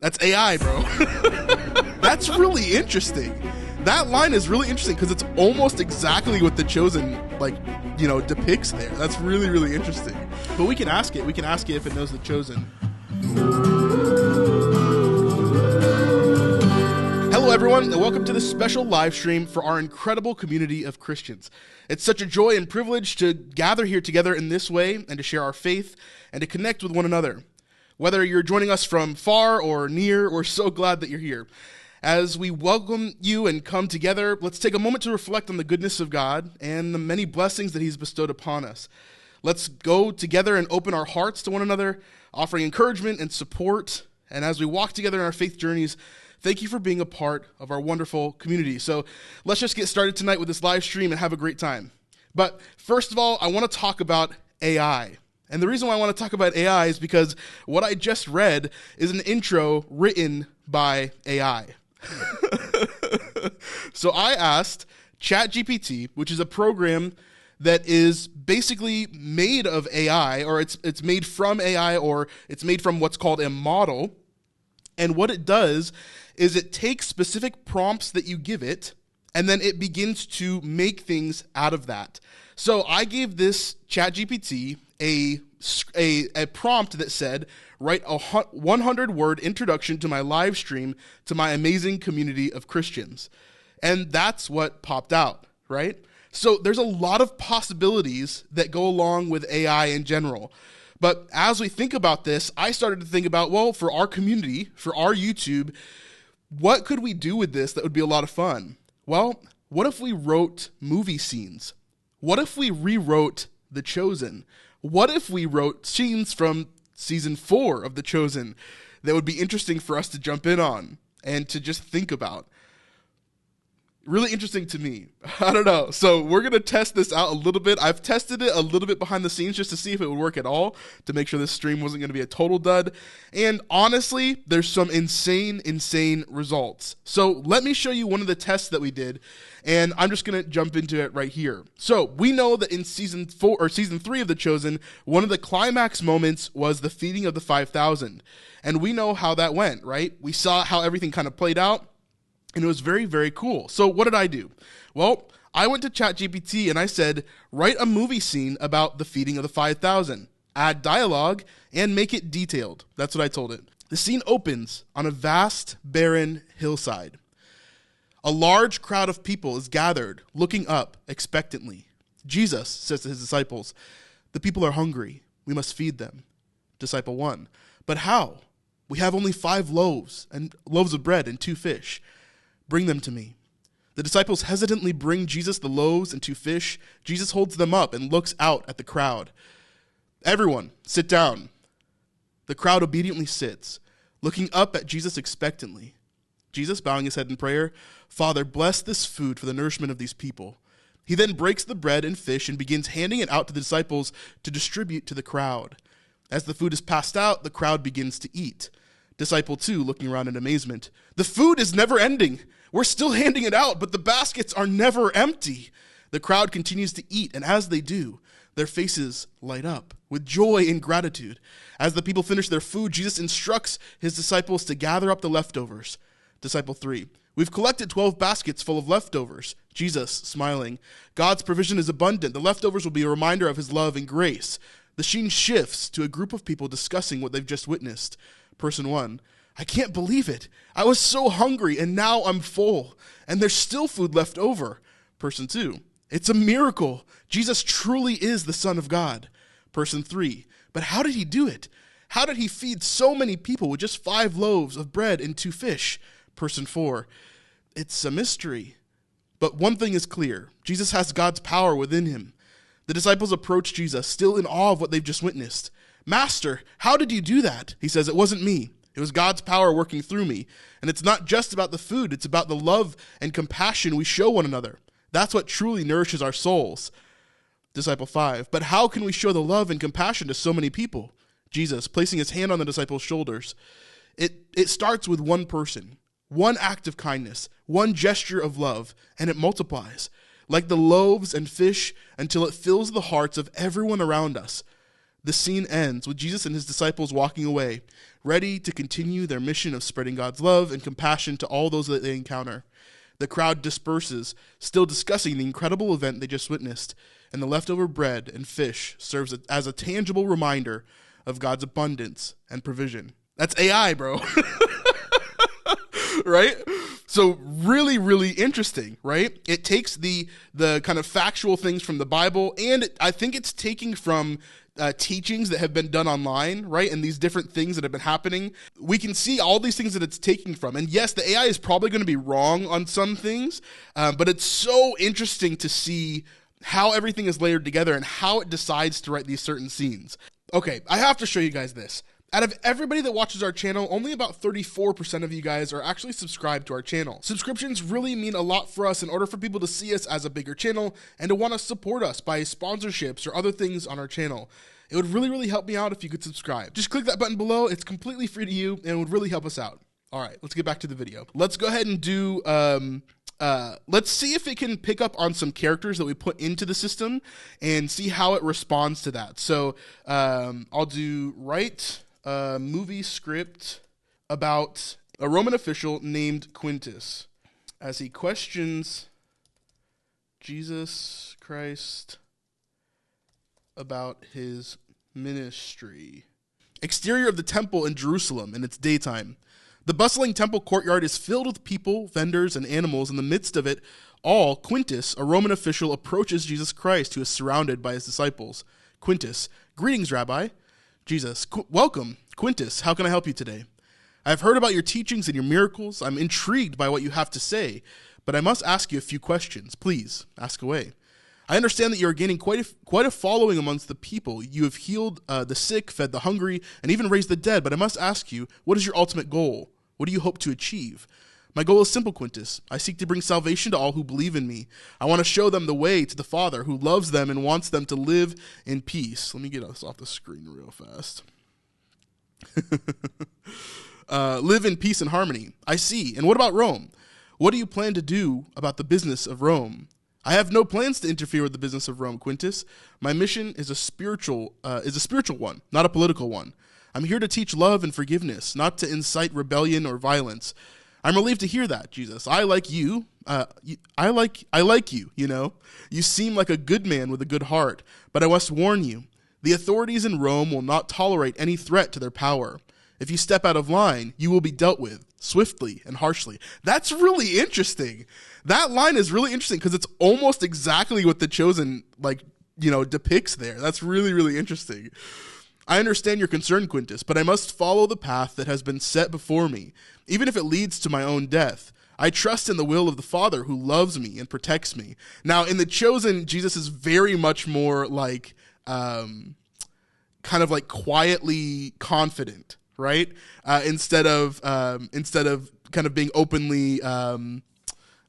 That's AI, bro. That's really interesting. That line is really interesting because it's almost exactly what The Chosen, depicts there. That's really, really interesting. But we can ask it. We can ask it if it knows The Chosen. Hello, everyone, and welcome to this special live stream for our incredible community of Christians. It's such a joy and privilege to gather here together in this way and to share our faith and to connect with one another. Whether you're joining us from far or near, we're so glad that you're here. As we welcome you and come together, let's take a moment to reflect on the goodness of God and the many blessings that He's bestowed upon us. Let's go together and open our hearts to one another, offering encouragement and support. And as we walk together in our faith journeys, thank you for being a part of our wonderful community. So let's just get started tonight with this live stream and have a great time. But first of all, I want to talk about AI. And the reason why I want to talk about AI is because what I just read is an intro written by AI. So I asked ChatGPT, which is a program that is basically made of AI, or it's made from AI, or it's made from what's called a model. And what it does is it takes specific prompts that you give it, and then it begins to make things out of that. So I gave this ChatGPT a prompt that said, write a 100-word introduction to my live stream to my amazing community of Christians. And that's what popped out, right? So there's a lot of possibilities that go along with AI in general. But as we think about this, I started to think about, well, for our community, for our YouTube, what could we do with this that would be a lot of fun? Well, what if we wrote movie scenes? What if we rewrote The Chosen? What if we wrote scenes from season 4 of The Chosen that would be interesting for us to jump in on and to just think about? Really interesting to me. I don't know. So we're going to test this out a little bit. I've tested it a little bit behind the scenes just to see if it would work at all, to make sure this stream wasn't going to be a total dud. And honestly, there's some insane results. So let me show you one of the tests that we did, and I'm just going to jump into it right here. So we know that in season 3 of The Chosen, one of the climax moments was the feeding of the 5,000. And we know how that went, right? We saw how everything kind of played out. And it was very, very cool. So what did I do? Well, I went to ChatGPT and I said, write a movie scene about the feeding of the 5,000. Add dialogue and make it detailed. That's what I told it. The scene opens on a vast, barren hillside. A large crowd of people is gathered, looking up expectantly. Jesus says to his disciples, the people are hungry. We must feed them. Disciple 1, but how? We have only 5 loaves of bread and 2 fish. Bring them to me. The disciples hesitantly bring Jesus the loaves and 2 fish. Jesus holds them up and looks out at the crowd. Everyone, sit down. The crowd obediently sits, looking up at Jesus expectantly. Jesus, bowing his head in prayer, Father, bless this food for the nourishment of these people. He then breaks the bread and fish and begins handing it out to the disciples to distribute to the crowd. As the food is passed out, the crowd begins to eat. Disciple 2, looking around in amazement. The food is never ending. We're still handing it out, but the baskets are never empty. The crowd continues to eat, and as they do, their faces light up with joy and gratitude. As the people finish their food, Jesus instructs his disciples to gather up the leftovers. Disciple 3, we've collected 12 baskets full of leftovers. Jesus, smiling, God's provision is abundant. The leftovers will be a reminder of his love and grace. The scene shifts to a group of people discussing what they've just witnessed. Person 1, I can't believe it. I was so hungry and now I'm full and there's still food left over. Person 2, it's a miracle. Jesus truly is the Son of God. Person 3, but how did he do it? How did he feed so many people with just 5 loaves of bread and 2 fish? Person 4, it's a mystery. But one thing is clear. Jesus has God's power within him. The disciples approach Jesus, still in awe of what they've just witnessed. Master, how did you do that? He says, it wasn't me. It was God's power working through me. And it's not just about the food. It's about the love and compassion we show one another. That's what truly nourishes our souls. Disciple 5, but how can we show the love and compassion to so many people? Jesus, placing his hand on the disciples' shoulders. It starts with one person, one act of kindness, one gesture of love, and it multiplies, like the loaves and fish, until it fills the hearts of everyone around us. The scene ends with Jesus and his disciples walking away, ready to continue their mission of spreading God's love and compassion to all those that they encounter. The crowd disperses, still discussing the incredible event they just witnessed, and the leftover bread and fish serves as a tangible reminder of God's abundance and provision. That's AI, bro. Right? So really, really interesting, right? It takes the kind of factual things from the Bible, and I think it's taking from teachings that have been done online, right? And these different things that have been happening. We can see all these things that it's taking from. And yes, the AI is probably going to be wrong on some things, but it's so interesting to see how everything is layered together and how it decides to write these certain scenes. Okay, I have to show you guys this. Out of everybody that watches our channel, only about 34% of you guys are actually subscribed to our channel. Subscriptions really mean a lot for us in order for people to see us as a bigger channel and to want to support us by sponsorships or other things on our channel. It would really, really help me out if you could subscribe. Just click that button below. It's completely free to you and it would really help us out. All right, let's get back to the video. Let's go ahead and do, let's see if it can pick up on some characters that we put into the system and see how it responds to that. So I'll do write a movie script about a Roman official named Quintus as he questions Jesus Christ about his ministry. Exterior of the temple in Jerusalem in its daytime. The bustling temple courtyard is filled with people, vendors, and animals. In the midst of it all, Quintus, a Roman official, approaches Jesus Christ, who is surrounded by his disciples. Quintus: greetings, Rabbi. Jesus: welcome. Quintus: how can I help you today? I have heard about your teachings and your miracles. I'm intrigued by what you have to say, but I must ask you a few questions. Please, ask away. I understand that you are gaining quite a following amongst the people. You have healed the sick, fed the hungry, and even raised the dead. But I must ask you, what is your ultimate goal? What do you hope to achieve? My goal is simple, Quintus. I seek to bring salvation to all who believe in me. I want to show them the way to the Father, who loves them and wants them to live in peace. Let me get us off the screen real fast. Live in peace and harmony. I see. And what about Rome? What do you plan to do about the business of Rome? I have no plans to interfere with the business of Rome, Quintus. My mission is a spiritual one, not a political one. I'm here to teach love and forgiveness, not to incite rebellion or violence. I'm relieved to hear that, Jesus. I like you. I like you, you know. You seem like a good man with a good heart, but I must warn you, the authorities in Rome will not tolerate any threat to their power. If you step out of line, you will be dealt with swiftly and harshly. That's really interesting. That line is really interesting because it's almost exactly what The Chosen, depicts there. That's really, really interesting. I understand your concern, Quintus, but I must follow the path that has been set before me, even if it leads to my own death. I trust in the will of the Father who loves me and protects me. Now, in The Chosen, Jesus is very much more kind of quietly confident, right? Instead of kind of being openly open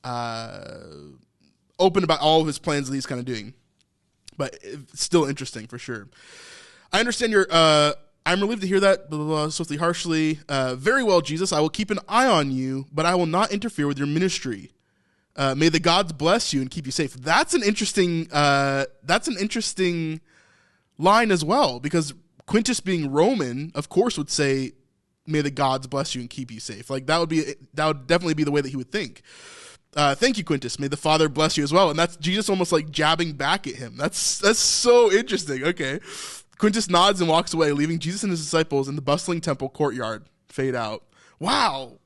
about all of his plans that he's kind of doing. But it's still interesting for sure. I understand your, I'm relieved to hear that, blah, blah, blah, swiftly, harshly. Very well, Jesus, I will keep an eye on you, but I will not interfere with your ministry. May the gods bless you and keep you safe. That's an interesting line as well, because Quintus being Roman, of course, would say, may the gods bless you and keep you safe. That would definitely be the way that he would think. Thank you, Quintus. May the Father bless you as well. And that's Jesus almost jabbing back at him. That's so interesting. Okay. Quintus nods and walks away, leaving Jesus and his disciples in the bustling temple courtyard. Fade out. Wow,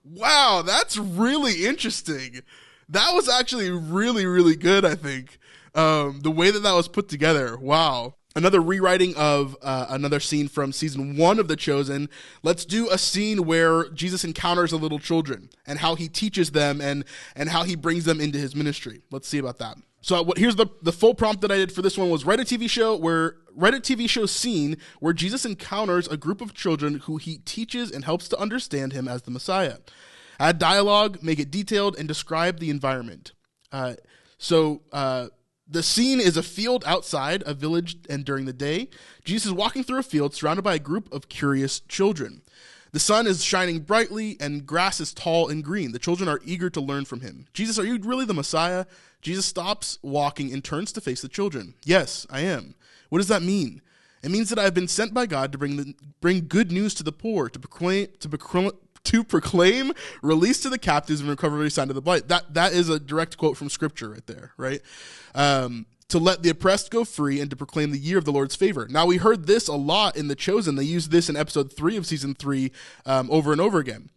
that's really interesting. That was actually really, really good, I think. The way that was put together, wow. Another rewriting of another scene from season 1 of The Chosen. Let's do a scene where Jesus encounters the little children and how he teaches them and how he brings them into his ministry. Let's see about that. So here's the full prompt that I did for this one was write a TV show scene where Jesus encounters a group of children who he teaches and helps to understand him as the Messiah. Add dialogue, make it detailed, and describe the environment. The scene is a field outside a village, and during the day, Jesus is walking through a field surrounded by a group of curious children. The sun is shining brightly, and grass is tall and green. The children are eager to learn from him. Jesus, are you really the Messiah? Jesus stops walking and turns to face the children. Yes, I am. What does that mean? It means that I have been sent by God to bring good news to the poor, to proclaim release to the captives and recovery sign to the blind. That is a direct quote from scripture right there, right? To let the oppressed go free and to proclaim the year of the Lord's favor. Now, we heard this a lot in The Chosen. They used this in episode 3 of season 3 over and over again.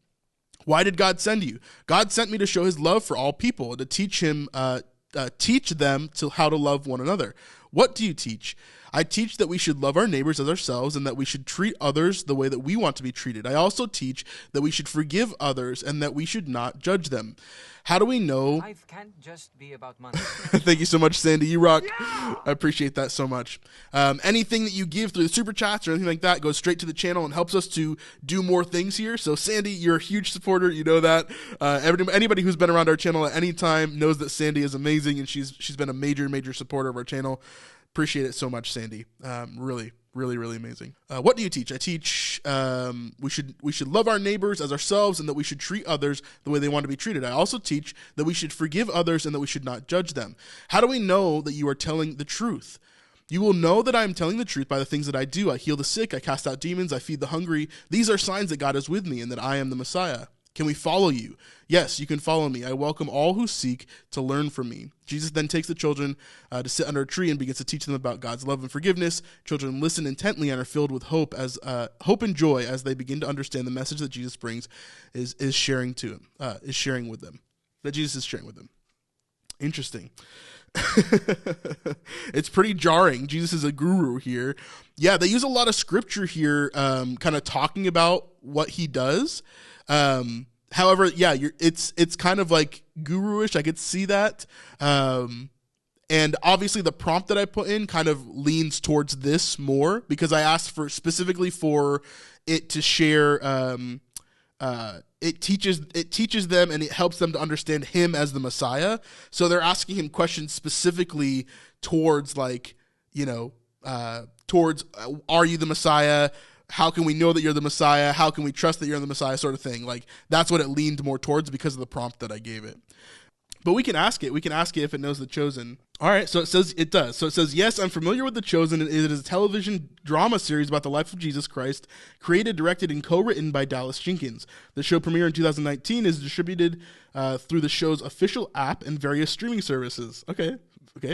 Why did God send you? God sent me to show his love for all people, to teach them how to love one another. What do you teach? I teach that we should love our neighbors as ourselves and that we should treat others the way that we want to be treated. I also teach that we should forgive others and that we should not judge them. How do we know? Life can't just be about money. Thank you so much, Sandy. You rock. Yeah! I appreciate that so much. Anything that you give through the super chats or anything like that goes straight to the channel and helps us to do more things here. So, Sandy, you're a huge supporter. You know that. Anybody who's been around our channel at any time knows that Sandy is amazing, and she's been a major supporter of our channel. Appreciate it so much, Sandy. Really amazing. What do you teach? I teach we should love our neighbors as ourselves and that we should treat others the way they want to be treated. I also teach that we should forgive others and that we should not judge them. How do we know that you are telling the truth? You will know that I am telling the truth by the things that I do. I heal the sick, I cast out demons, I feed the hungry. These are signs that God is with me and that I am the Messiah. Can we follow you? Yes, you can follow me. I welcome all who seek to learn from me. Jesus then takes the children to sit under a tree and begins to teach them about God's love and forgiveness. Children listen intently and are filled with hope and joy as they begin to understand the message that Jesus brings is sharing with them. That Jesus is sharing with them. Interesting. It's pretty jarring. Jesus is a guru here. Yeah, they use a lot of scripture here, kind of talking about what he does. However, yeah, it's kind of like guru-ish. I could see that. And obviously the prompt that I put in kind of leans towards this more because I asked specifically for it to share, it teaches them and it helps them to understand him as the Messiah. So they're asking him questions specifically towards are you the Messiah? How can we know that you're the Messiah? How can we trust that you're the Messiah, sort of thing? Like, that's what it leaned more towards because of the prompt that I gave it. But we can ask it. We can ask it if it knows The Chosen. All right, so it does. So it says, yes, I'm familiar with The Chosen. It is a television drama series about the life of Jesus Christ, created, directed, and co-written by Dallas Jenkins. The show premiered in 2019 is distributed through the show's official app and various streaming services. Okay,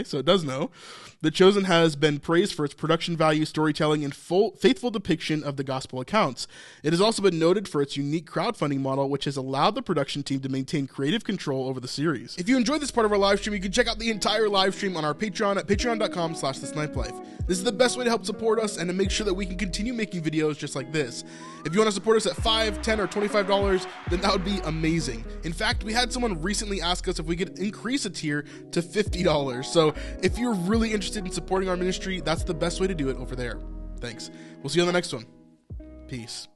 so it does know. The Chosen has been praised for its production value, storytelling, and faithful depiction of the gospel accounts. It has also been noted for its unique crowdfunding model, which has allowed the production team to maintain creative control over the series. If you enjoyed this part of our live stream, you can check out the entire live stream on our Patreon at patreon.com/thisniplife. This is the best way to help support us and to make sure that we can continue making videos just like this. If you want to support us at $5, $10, or $25, then that would be amazing. In fact, we had someone recently ask us if we could increase a tier to $50. So if you're really interested in supporting our ministry, that's the best way to do it over there. Thanks. We'll see you on the next one. Peace.